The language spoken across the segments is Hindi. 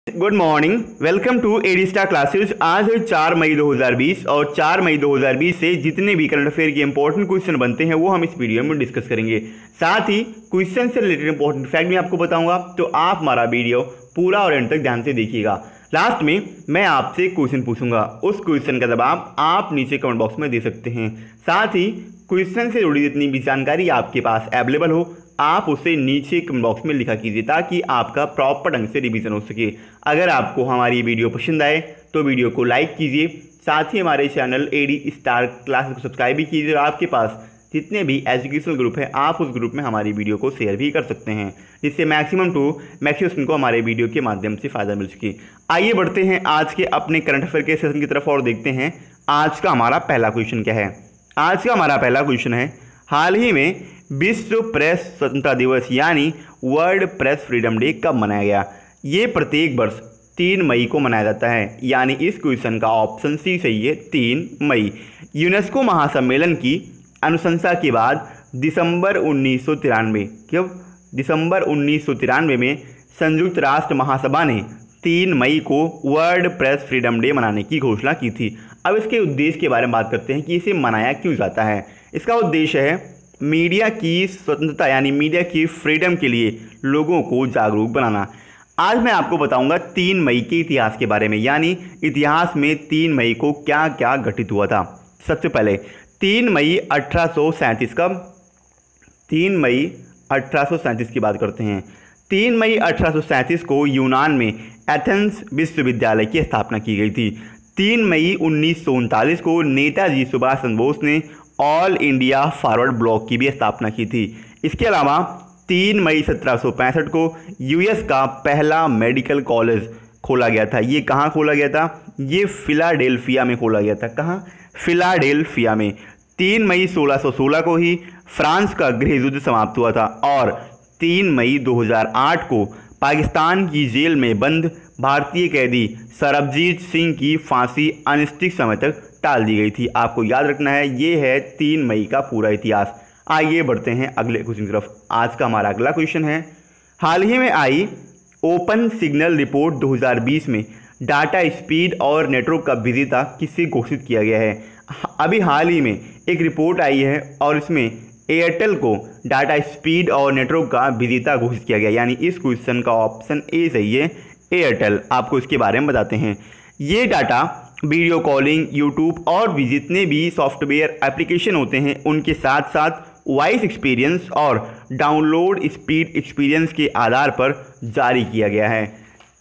Good morning, welcome to AD star classes. आज है 4 मई 2020 और 4 मई 2020 से जितने भी करंट अफेयर के इंपॉर्टेंट क्वेश्चन बनते हैं वो हम इस वीडियो में डिस्कस करेंगे। साथ ही क्वेश्चन से रिलेटेड इंपॉर्टेंट फैक्ट भी आपको बताऊंगा, तो आप हमारा वीडियो पूरा और एंड तक ध्यान से देखिएगा। लास्ट में मैं आपसे क्वेश्चन पूछूंगा, उस क्वेश्चन का जवाब आप नीचे कमेंट बॉक्स में दे सकते हैं। साथ ही क्वेश्चन से जुड़ी जितनी भी जानकारी आपके पास अवेलेबल हो आप उसे नीचे कमेंट बॉक्स में लिखा कीजिए ताकि आपका प्रॉपर ढंग से रिवीजन हो सके। अगर आपको हमारी वीडियो पसंद आए तो वीडियो को लाइक कीजिए, साथ ही हमारे चैनल एडी स्टार क्लासेस को सब्सक्राइब भी कीजिए और आपके पास जितने भी एजुकेशनल ग्रुप है आप उस ग्रुप में हमारी वीडियो को शेयर भी कर सकते हैं, जिससे मैक्सिमम स्टूडेंट को हमारे वीडियो के माध्यम से फ़ायदा मिल सके। आइए बढ़ते हैं आज के अपने करंट अफेयर के सेशन की तरफ और देखते हैं आज का हमारा पहला क्वेश्चन क्या है। आज का हमारा पहला क्वेश्चन है, हाल ही में विश्व प्रेस स्वतंत्रता दिवस यानी वर्ल्ड प्रेस फ्रीडम डे कब मनाया गया? ये प्रत्येक वर्ष 3 मई को मनाया जाता है, यानी इस क्वेश्चन का ऑप्शन सी सही है, 3 मई। यूनेस्को महासम्मेलन की अनुशंसा के बाद दिसंबर 1993 में संयुक्त राष्ट्र महासभा ने 3 मई को वर्ल्ड प्रेस फ्रीडम डे मनाने की घोषणा की थी। अब इसके उद्देश्य के बारे में बात करते हैं कि इसे मनाया क्यों जाता है। इसका उद्देश्य है मीडिया की स्वतंत्रता यानी मीडिया की फ्रीडम के लिए लोगों को जागरूक बनाना। आज मैं आपको बताऊंगा 3 मई के इतिहास के बारे में, यानी इतिहास में 3 मई को क्या क्या घटित हुआ था। सबसे पहले 3 मई 1837 कब? 3 मई 1837 की बात करते हैं। 3 मई 1837 को यूनान में एथेंस विश्वविद्यालय की स्थापना की गई थी। 3 मई 1939 को नेताजी सुभाष चंद्र बोस ने ऑल इंडिया फॉरवर्ड ब्लॉक की भी स्थापना की थी। इसके अलावा 3 मई 1765 को यूएस का पहला मेडिकल कॉलेज खोला गया था। ये कहाँ खोला गया था? ये फिलाडेल्फिया में खोला गया था। कहाँ? फिलाडेल्फिया में। 3 मई 1616 को ही फ्रांस का गृह युद्ध समाप्त हुआ था और 3 मई 2008 को पाकिस्तान की जेल में बंद भारतीय कैदी सरबजीत सिंह की फांसी अनिश्चित समय तक टाल दी गई थी। आपको याद रखना है, ये है 3 मई का पूरा इतिहास। आइए बढ़ते हैं अगले क्वेश्चन की तरफ। आज का हमारा अगला क्वेश्चन है, हाल ही में आई ओपन सिग्नल रिपोर्ट 2020 में डाटा स्पीड और नेटवर्क का विजेता किसे घोषित किया गया है? अभी हाल ही में एक रिपोर्ट आई है और इसमें एयरटेल को डाटा स्पीड और नेटवर्क का विजेता घोषित किया गया, यानी इस क्वेश्चन का ऑप्शन ए सही है, एयरटेल। आपको इसके बारे में बताते हैं। ये डाटा वीडियो कॉलिंग, यूट्यूब और भी जितने भी सॉफ्टवेयर एप्लीकेशन होते हैं उनके साथ साथ वॉइस एक्सपीरियंस और डाउनलोड स्पीड एक्सपीरियंस के आधार पर जारी किया गया है।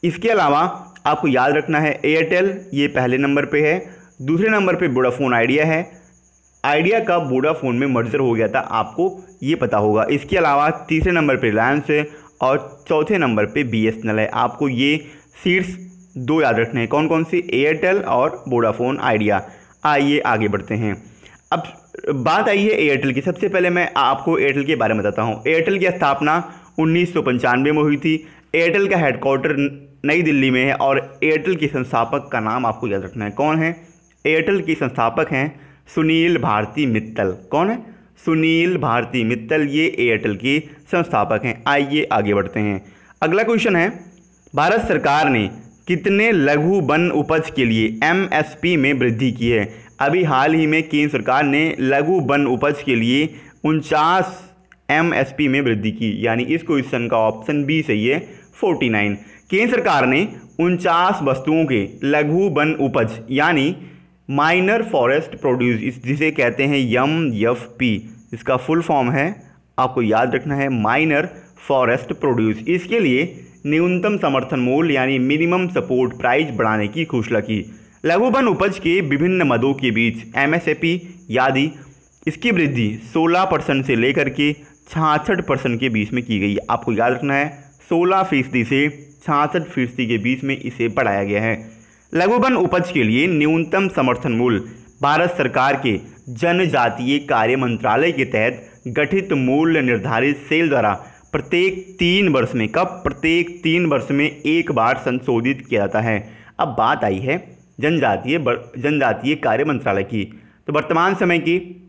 इसके अलावा आपको याद रखना है, एयरटेल ये पहले नंबर पे है, दूसरे नंबर पे वोडाफोन आइडिया है। आइडिया का वोडाफोन में मर्जर हो गया था, आपको ये पता होगा। इसके अलावा तीसरे नंबर पे रिलायंस है और चौथे नंबर पे बीएसएनएल है। आपको ये शीर्ष 2 याद रखने हैं, कौन कौन सी? एयरटेल और वोडाफोन आइडिया। आइए आगे बढ़ते हैं। अब बात आई है एयरटेल की। सबसे पहले मैं आपको एयरटेल के बारे में बताता हूँ। एयरटेल की स्थापना 1995 में हुई थी। एयरटेल का हेडक्वार्टर नई दिल्ली में है और एयरटेल के संस्थापक का नाम आपको याद रखना है। कौन है? एयरटेल के संस्थापक हैं सुनील भारती मित्तल। कौन है? सुनील भारती मित्तल, ये एयरटेल के संस्थापक हैं। आइए आगे बढ़ते हैं। अगला क्वेश्चन है, भारत सरकार ने कितने लघु वन उपज के लिए एमएसपी में वृद्धि की है? अभी हाल ही में केंद्र सरकार ने लघु वन उपज के लिए 49 एमएसपी में वृद्धि की, यानी इस क्वेश्चन का ऑप्शन बी सही है, 49। केंद्र सरकार ने 49 वस्तुओं के लघु वन उपज यानी माइनर फॉरेस्ट प्रोड्यूस, जिसे कहते हैं एमएफपी, इसका फुल फॉर्म है, आपको याद रखना है, माइनर फॉरेस्ट प्रोड्यूस। इसके लिए न्यूनतम समर्थन मूल्य यानी मिनिमम सपोर्ट प्राइस बढ़ाने की घोषणा की। लघु वन उपज के विभिन्न मदों के बीच एमएसपी यानी इसकी वृद्धि 16% से लेकर के 66% के बीच में की गई। आपको याद रखना है, 16% से 66% के बीच में इसे बढ़ाया गया है। लघु वन उपज के लिए न्यूनतम समर्थन मूल्य भारत सरकार के जनजातीय कार्य मंत्रालय के तहत गठित मूल्य निर्धारित सेल द्वारा प्रत्येक 3 वर्ष में, कब? प्रत्येक 3 वर्ष में एक बार संशोधित किया जाता है। अब बात आई है जनजातीय कार्य मंत्रालय की। तो वर्तमान समय की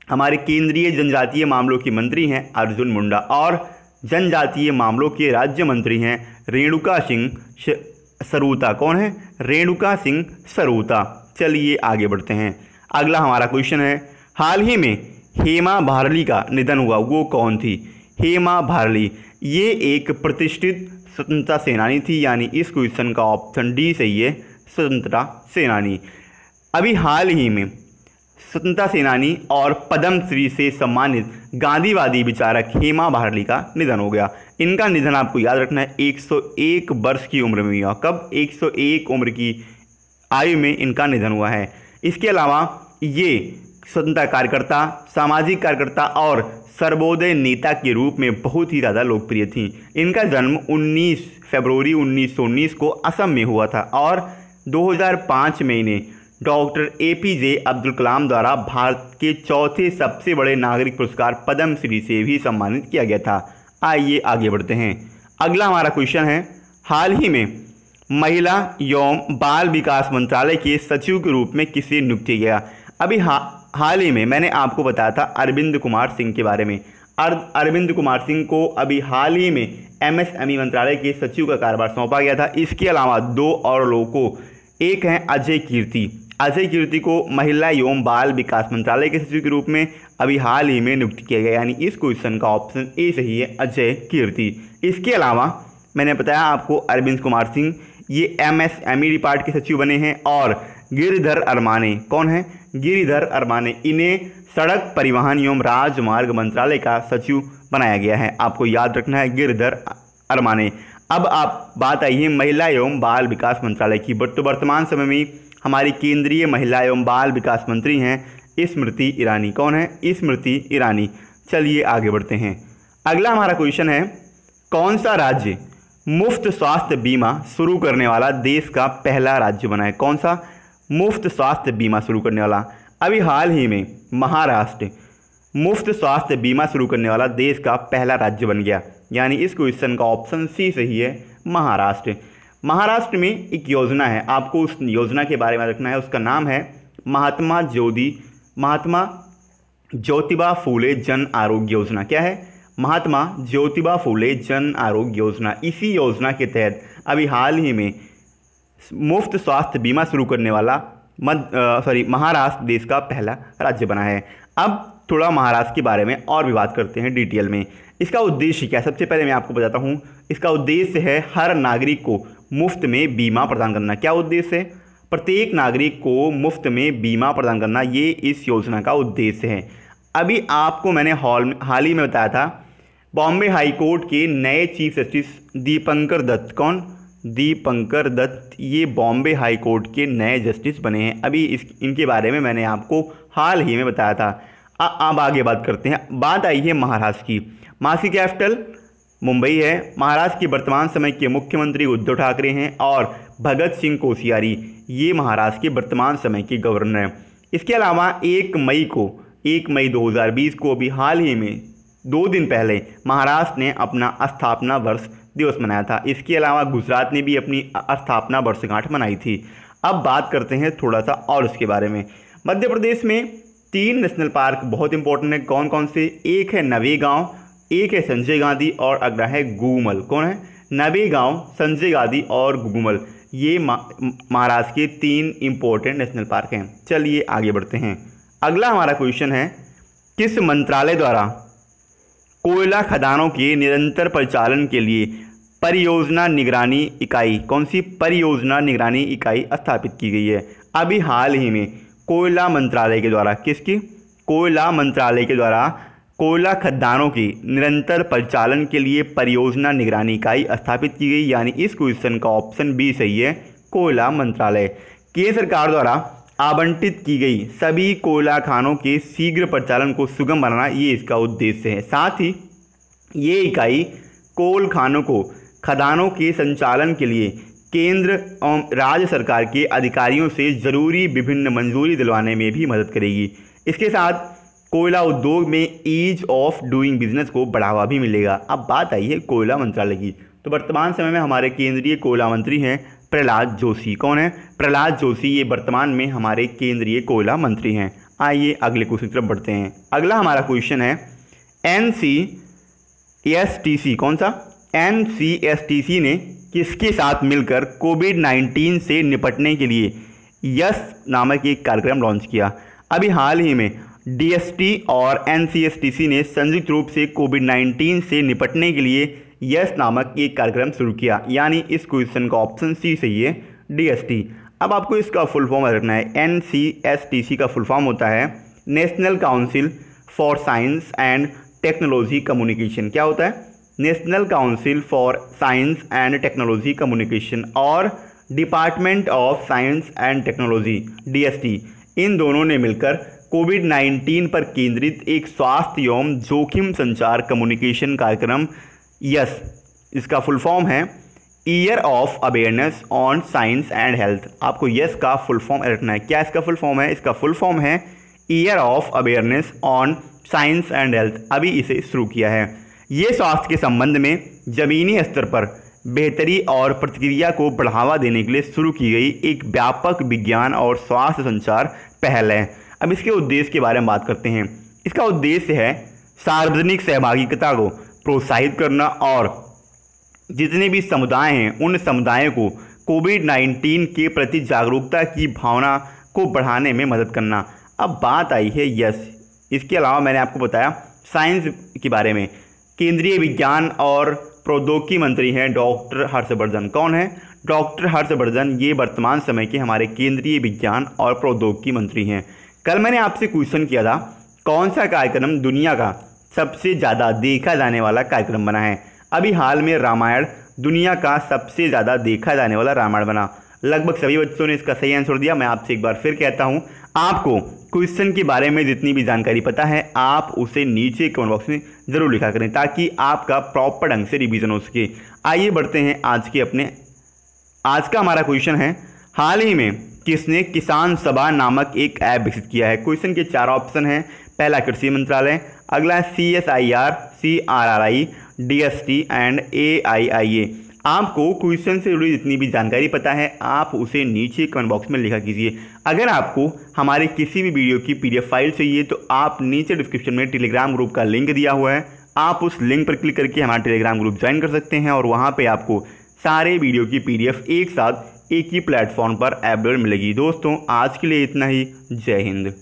हमारे केंद्रीय जनजातीय मामलों के मंत्री हैं अर्जुन मुंडा और जनजातीय मामलों के राज्य मंत्री हैं रेणुका सिंह सरूता। कौन है? रेणुका सिंह सरूता। चलिए आगे बढ़ते हैं। अगला हमारा क्वेश्चन है, हाल ही में हेमा भारली का निधन हुआ, वो कौन थी? हेमा भारली ये एक प्रतिष्ठित स्वतंत्रता सेनानी थी, यानी इस क्वेश्चन का ऑप्शन डी सही है, स्वतंत्रता सेनानी। अभी हाल ही में स्वतंत्रता सेनानी और पद्मश्री से सम्मानित गांधीवादी विचारक हेमा भारली का निधन हो गया। इनका निधन आपको याद रखना है 101 वर्ष की उम्र में हुआ। कब? 101 उम्र की आयु में इनका निधन हुआ है। इसके अलावा ये स्वतंत्रता कार्यकर्ता, सामाजिक कार्यकर्ता और सर्वोदय नेता के रूप में बहुत ही ज़्यादा लोकप्रिय थी। इनका जन्म 19 फरवरी 1919 को असम में हुआ था और 2005 में इन्हें डॉक्टर APJ अब्दुल कलाम द्वारा भारत के चौथे सबसे बड़े नागरिक पुरस्कार पद्मश्री से भी सम्मानित किया गया था। आइए आगे बढ़ते हैं। अगला हमारा क्वेश्चन है, हाल ही में महिला एवं बाल विकास मंत्रालय के सचिव के रूप में किसे नियुक्त किया गया? अभी हाल ही में मैंने आपको बताया था अरविंद कुमार सिंह के बारे में। अरविंद कुमार सिंह को अभी हाल ही में MSME मंत्रालय के सचिव का कार्यभार सौंपा गया था। इसके अलावा 2 और लोगों को, एक हैं अजय कीर्ति। अजय कीर्ति को महिला एवं बाल विकास मंत्रालय के सचिव के रूप में अभी हाल ही में नियुक्त किया गया, यानी इस क्वेश्चन का ऑप्शन ए सही है, अजय कीर्ति। इसके अलावा मैंने बताया आपको अरविंद कुमार सिंह ये MSME डिपार्ट के सचिव बने हैं और गिरिधर अरमाने, कौन है? गिरिधर अरमाने, इन्हें सड़क परिवहन एवं राजमार्ग मंत्रालय का सचिव बनाया गया है। आपको याद रखना है गिरिधर अरमाने। अब आप बात आई है महिला एवं बाल विकास मंत्रालय की। तो वर्तमान समय में हमारी केंद्रीय महिला एवं बाल विकास मंत्री हैं स्मृति ईरानी। कौन है? स्मृति ईरानी। चलिए आगे बढ़ते हैं। अगला हमारा क्वेश्चन है, कौन सा राज्य मुफ्त स्वास्थ्य बीमा शुरू करने वाला देश का पहला राज्य बना है? कौन सा मुफ्त स्वास्थ्य बीमा शुरू करने वाला? अभी हाल ही में महाराष्ट्र मुफ्त स्वास्थ्य बीमा शुरू करने वाला देश का पहला राज्य बन गया, यानी इस क्वेश्चन का ऑप्शन सी सही है, महाराष्ट्र। महाराष्ट्र में एक योजना है, आपको उस योजना के बारे में रखना है। उसका नाम है महात्मा ज्योतिबा फूले जन आरोग्य योजना। क्या है? महात्मा ज्योतिबा फूले जन आरोग्य योजना। इसी योजना के तहत अभी हाल ही में मुफ्त स्वास्थ्य बीमा शुरू करने वाला महाराष्ट्र देश का पहला राज्य बना है। अब थोड़ा महाराष्ट्र के बारे में और भी बात करते हैं डिटेल में। इसका उद्देश्य क्या है? सबसे पहले मैं आपको बताता हूँ। इसका उद्देश्य है हर नागरिक को मुफ्त में बीमा प्रदान करना। क्या उद्देश्य है? प्रत्येक नागरिक को मुफ्त में बीमा प्रदान करना, ये इस योजना का उद्देश्य है। अभी आपको मैंने हाल ही में बताया था बॉम्बे हाई कोर्ट के नए चीफ जस्टिस दीपंकर दत्त। कौन? दीपंकर दत्त, ये बॉम्बे हाई कोर्ट के नए जस्टिस बने हैं। अभी इनके बारे में मैंने आपको हाल ही में बताया था। अब आगे बात करते हैं। बात आई है महाराष्ट्र की। महाराष्ट्र की कैपिटल मुंबई है। महाराष्ट्र के वर्तमान समय के मुख्यमंत्री उद्धव ठाकरे हैं और भगत सिंह कोश्यारी ये महाराष्ट्र के वर्तमान समय के गवर्नर हैं। इसके अलावा 1 मई 2020 को भी हाल ही में 2 दिन पहले महाराष्ट्र ने अपना स्थापना वर्ष दिवस मनाया था। इसके अलावा गुजरात ने भी अपनी स्थापना वर्षगांठ मनाई थी। अब बात करते हैं थोड़ा सा और उसके बारे में। मध्य प्रदेश में 3 नेशनल पार्क बहुत इंपॉर्टेंट है। कौन कौन से? एक है नवेगांव, एक है संजय गांधी और अगला है गुगुमल। कौन है? नवेगांव, संजय गांधी और गुगुमल, ये महाराष्ट्र के 3 इंपॉर्टेंट नेशनल पार्क हैं। चलिए आगे बढ़ते हैं। अगला हमारा क्वेश्चन है, किस मंत्रालय द्वारा कोयला खदानों के निरंतर परिचालन के लिए परियोजना निगरानी इकाई, कौन सी परियोजना निगरानी इकाई स्थापित की गई है? अभी हाल ही में कोयला मंत्रालय के द्वारा, किसकी? कोयला मंत्रालय के द्वारा कोयला खदानों के निरंतर परिचालन के लिए परियोजना निगरानी इकाई स्थापित की गई, यानी इस क्वेश्चन का ऑप्शन बी सही है, कोयला मंत्रालय। केंद्र सरकार द्वारा आवंटित की गई सभी कोयला खानों के शीघ्र परिचालन को सुगम बनाना, ये इसका उद्देश्य है। साथ ही ये इकाई कोल खानों को खदानों के संचालन के लिए केंद्र और राज्य सरकार के अधिकारियों से जरूरी विभिन्न मंजूरी दिलवाने में भी मदद करेगी। इसके साथ कोयला उद्योग में ईज ऑफ डूइंग बिजनेस को बढ़ावा भी मिलेगा। अब बात आई है कोयला मंत्रालय की। तो वर्तमान समय में हमारे केंद्रीय कोयला मंत्री हैं प्रहलाद जोशी। कौन है? प्रहलाद जोशी, ये वर्तमान में हमारे केंद्रीय कोयला मंत्री हैं। आइए अगले क्वेश्चन की तरफ बढ़ते हैं। अगला हमारा क्वेश्चन है, NCSTC, कौन सा? NCSTC ने किसके साथ मिलकर कोविड-19 से निपटने के लिए यस नामक एक कार्यक्रम लॉन्च किया। अभी हाल ही में DST और NCSTC ने संयुक्त रूप से कोविड-19 से निपटने के लिए यस नामक एक कार्यक्रम शुरू किया, यानी इस क्वेश्चन का ऑप्शन सी सही है, DST। अब आपको इसका फुल फॉर्म रखना है। NCSTC का फुल फॉर्म होता है national council for science and technology communication. क्या होता है? National council for science and technology communication और department of science and technology DST, इन दोनों ने मिलकर कोविड-19 पर केंद्रित एक स्वास्थ्य एवं जोखिम संचार कम्युनिकेशन कार्यक्रम यस, इसका फुल फॉर्म है year of awareness on science and health. आपको यस का फुल फॉर्म रखना है। क्या इसका फुल फॉर्म है? इसका फुल फॉर्म है year of awareness on science and health. अभी इसे शुरू किया है। ये स्वास्थ्य के संबंध में ज़मीनी स्तर पर बेहतरी और प्रतिक्रिया को बढ़ावा देने के लिए शुरू की गई एक व्यापक विज्ञान और स्वास्थ्य संचार पहल है। अब इसके उद्देश्य के बारे में बात करते हैं। इसका उद्देश्य है सार्वजनिक सहभागिता को प्रोत्साहित करना और जितने भी समुदाय हैं उन समुदायों को कोविड-19 के प्रति जागरूकता की भावना को बढ़ाने में मदद करना। अब बात आई है यस। इसके अलावा मैंने आपको बताया साइंस के बारे में। केंद्रीय विज्ञान और प्रौद्योगिकी मंत्री हैं डॉक्टर हर्षवर्धन। कौन है? डॉक्टर हर्षवर्धन ये वर्तमान समय के हमारे केंद्रीय विज्ञान और प्रौद्योगिकी मंत्री हैं। कल मैंने आपसे क्वेश्चन किया था कौन सा कार्यक्रम दुनिया का सबसे ज़्यादा देखा जाने वाला कार्यक्रम बना है। अभी हाल में रामायण दुनिया का सबसे ज़्यादा देखा जाने वाला रामायण बना। लगभग सभी बच्चों ने इसका सही आंसर दिया। मैं आपसे एक बार फिर कहता हूँ, आपको क्वेश्चन के बारे में जितनी भी जानकारी पता है आप उसे नीचे कमेंट बॉक्स में ज़रूर लिखा करें ताकि आपका प्रॉपर ढंग से रिवीजन हो सके। आइए बढ़ते हैं आज का हमारा क्वेश्चन है, हाल ही में किसने किसान सभा नामक एक ऐप विकसित किया है। क्वेश्चन के 4 ऑप्शन हैं। पहला कृषि मंत्रालय, अगला CSIR, CRRI, DST and AIIA। आपको क्वेश्चन से जुड़ी जितनी भी जानकारी पता है आप उसे नीचे कमेंट बॉक्स में लिखा कीजिए। अगर आपको हमारे किसी भी वीडियो की PDF फाइल चाहिए तो आप नीचे डिस्क्रिप्शन में टेलीग्राम ग्रुप का लिंक दिया हुआ है, आप उस लिंक पर क्लिक करके हमारा टेलीग्राम ग्रुप ज्वाइन कर सकते हैं और वहाँ पे आपको सारे वीडियो की PDF एक साथ एक ही प्लेटफॉर्म पर अवेलेबल मिलेगी। दोस्तों आज के लिए इतना ही। जय हिंद।